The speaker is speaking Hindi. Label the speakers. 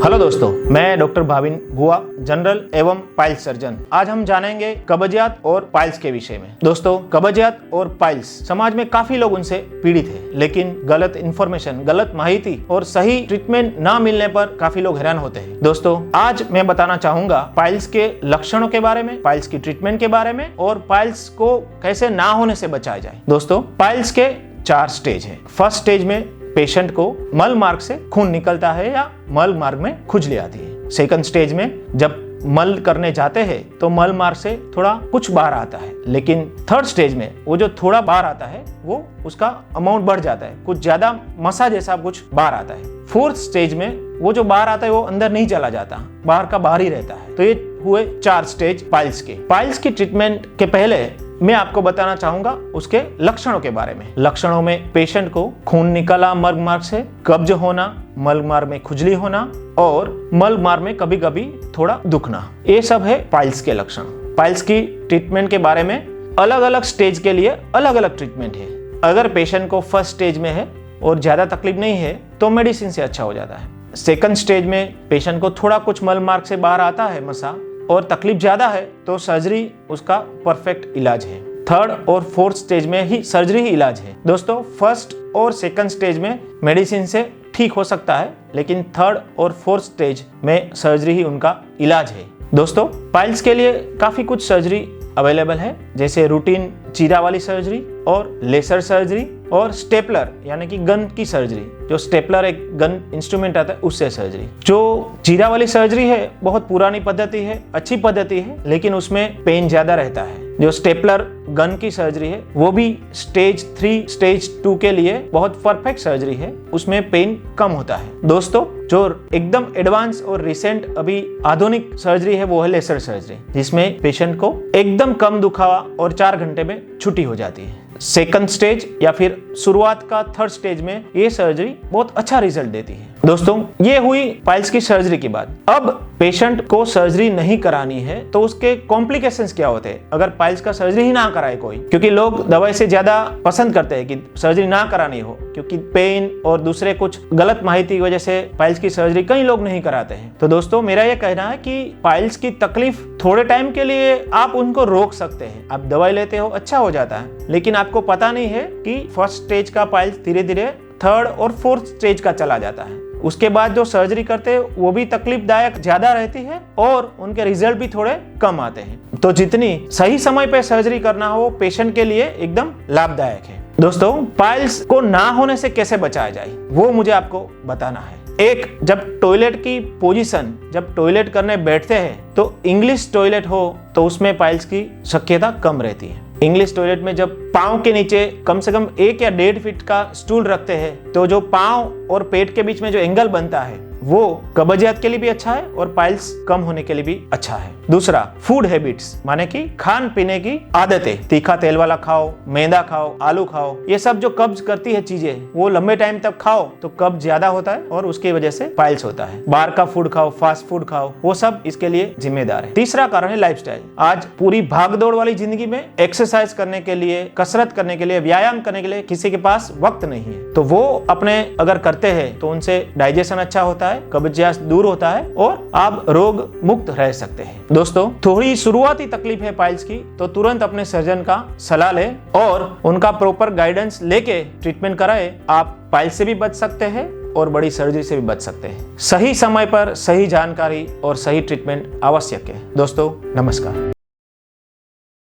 Speaker 1: हेलो दोस्तों, मैं डॉक्टर भाविन गुहा, जनरल एवं पाइल्स सर्जन। आज हम जानेंगे कब्जियत और पाइल्स के विषय में। दोस्तों, कब्जियत और पाइल्स समाज में काफी लोग उनसे पीड़ित हैं, लेकिन गलत इन्फॉर्मेशन, गलत माहिती और सही ट्रीटमेंट ना मिलने पर काफी लोग हैरान होते हैं। दोस्तों, आज मैं बताना चाहूंगा पाइल्स के लक्षणों के बारे में, पाइल्स की ट्रीटमेंट के बारे में और पाइल्स को कैसे ना होने से बचाया जाए। दोस्तों, पाइल्स के 4 स्टेज है। फर्स्ट स्टेज में पेशेंट को मल मार्ग से खून निकलता है या मल मार्ग में खुजली आती है। सेकंड स्टेज में जब मल करने जाते हैं तो मल मार्ग से थोड़ा कुछ बाहर आता है, लेकिन थर्ड स्टेज में वो जो थोड़ा बाहर आता है वो उसका अमाउंट बढ़ जाता है, कुछ ज्यादा मसा जैसा कुछ बाहर आता है। फोर्थ स्टेज में वो जो बाहर आता है वो अंदर नहीं चला जाता, बाहर का बाहर ही रहता है। तो ये हुए 4 स्टेज पाइल्स के। पाइल्स की ट्रीटमेंट के पहले मैं आपको बताना चाहूंगा उसके लक्षणों के बारे में। लक्षणों में पेशेंट को खून निकला मल मार्ग से, कब्ज होना, मल मार्ग में खुजली होना और मल मार्ग में कभी कभी थोड़ा दुखना, ये सब है पाइल्स के लक्षण। पाइल्स की ट्रीटमेंट के बारे में अलग अलग स्टेज के लिए अलग अलग ट्रीटमेंट है। अगर पेशेंट को फर्स्ट स्टेज में है और ज्यादा तकलीफ नहीं है तो मेडिसिन से अच्छा हो जाता है। सेकंड स्टेज में पेशेंट को थोड़ा कुछ मल मार्ग से बाहर आता है मसा और तकलीफ ज्यादा है तो सर्जरी उसका परफेक्ट इलाज है। थर्ड और फोर्थ स्टेज में ही सर्जरी ही इलाज है। दोस्तों, फर्स्ट और सेकंड स्टेज में मेडिसिन से ठीक हो सकता है, लेकिन थर्ड और फोर्थ स्टेज में सर्जरी ही उनका इलाज है। दोस्तों, पाइल्स के लिए काफी कुछ सर्जरी अवेलेबल है, जैसे रूटीन चीरा वाली सर्जरी और लेसर सर्जरी और स्टेपलर यानी कि गन की सर्जरी। जो स्टेपलर एक गन इंस्ट्रूमेंट आता है उससे सर्जरी। जो चीरा वाली सर्जरी है बहुत पुरानी पद्धति है, अच्छी पद्धति है, लेकिन उसमें पेन ज्यादा रहता है। जो स्टेपलर गन की सर्जरी है वो भी स्टेज 3 स्टेज 2 के लिए बहुत परफेक्ट सर्जरी है, उसमें पेन कम होता है। दोस्तों, जो एकदम एडवांस और रिसेंट अभी आधुनिक सर्जरी है वो है लेसर सर्जरी, जिसमें पेशेंट को एकदम कम दुखावा और 4 घंटे में छुट्टी हो जाती है। सेकंड स्टेज या फिर शुरुआत का थर्ड स्टेज में ये सर्जरी बहुत अच्छा रिजल्ट देती है। दोस्तों, ये हुई पाइल्स की सर्जरी की बात। अब पेशेंट को सर्जरी नहीं करानी है तो उसके कॉम्प्लिकेशंस क्या होते हैं अगर पाइल्स का सर्जरी ही ना कराए कोई, क्योंकि लोग दवाई से ज्यादा पसंद करते हैं कि सर्जरी ना करानी हो, क्योंकि पेन और दूसरे कुछ गलत माहिती की वजह से पाइल्स की सर्जरी कई लोग नहीं कराते हैं। तो दोस्तों, मेरा यह कहना है कि पाइल्स की तकलीफ थोड़े टाइम के लिए आप उनको रोक सकते हैं। आप दवाई लेते हो, अच्छा हो जाता है, लेकिन आपको पता नहीं है कि फर्स्ट स्टेज का पाइल्स धीरे धीरे थर्ड और फोर्थ स्टेज का चला जाता है। उसके बाद जो सर्जरी करते हैं वो भी तकलीफदायक ज्यादा रहती है और उनके रिजल्ट भी थोड़े कम आते हैं। तो जितनी सही समय पे सर्जरी करना हो पेशेंट के लिए एकदम लाभदायक है। दोस्तों, पाइल्स को ना होने से कैसे बचाया जाए वो मुझे आपको बताना है। एक, जब टॉयलेट की पोजीशन, जब टॉयलेट करने बैठते हैं तो इंग्लिश टॉयलेट हो तो उसमें पाइल्स की शक्यता कम रहती है। इंग्लिश टॉयलेट में जब पाँव के नीचे कम से कम 1 या 1.5 फीट का स्टूल रखते हैं तो जो पाँव और पेट के बीच में जो एंगल बनता है वो कब्जियत के लिए भी अच्छा है और पाइल्स कम होने के लिए भी अच्छा है। दूसरा, फूड हैबिट्स माने कि खान पीने की आदतें। तीखा तेल वाला खाओ, मैदा खाओ, आलू खाओ, ये सब जो कब्ज करती है चीजें वो लंबे टाइम तक खाओ तो कब्ज ज्यादा होता है और उसकी वजह से पाइल्स होता है। बाहर का फूड खाओ, फास्ट फूड खाओ, वो सब इसके लिए जिम्मेदार है। तीसरा कारण है लाइफस्टाइल। आज पूरी भागदौड़ वाली जिंदगी में एक्सरसाइज करने के लिए, कसरत करने के लिए, व्यायाम करने के लिए किसी के पास वक्त नहीं है, तो वो अपने अगर करते हैं तो उनसे डाइजेशन अच्छा होता है, कब्जियत दूर होता है और आप रोग मुक्त रह सकते हैं। दोस्तों, थोड़ी शुरुआती तकलीफ है पाइल्स की तो तुरंत अपने सर्जन का सलाह लें और उनका प्रॉपर गाइडेंस लेके ट्रीटमेंट कराएं। आप पाइल्स से भी बच सकते हैं और बड़ी सर्जरी से भी बच सकते हैं। सही समय पर सही जानकारी और सही ट्रीटमेंट आवश्यक है। दोस्तों, नमस्कार।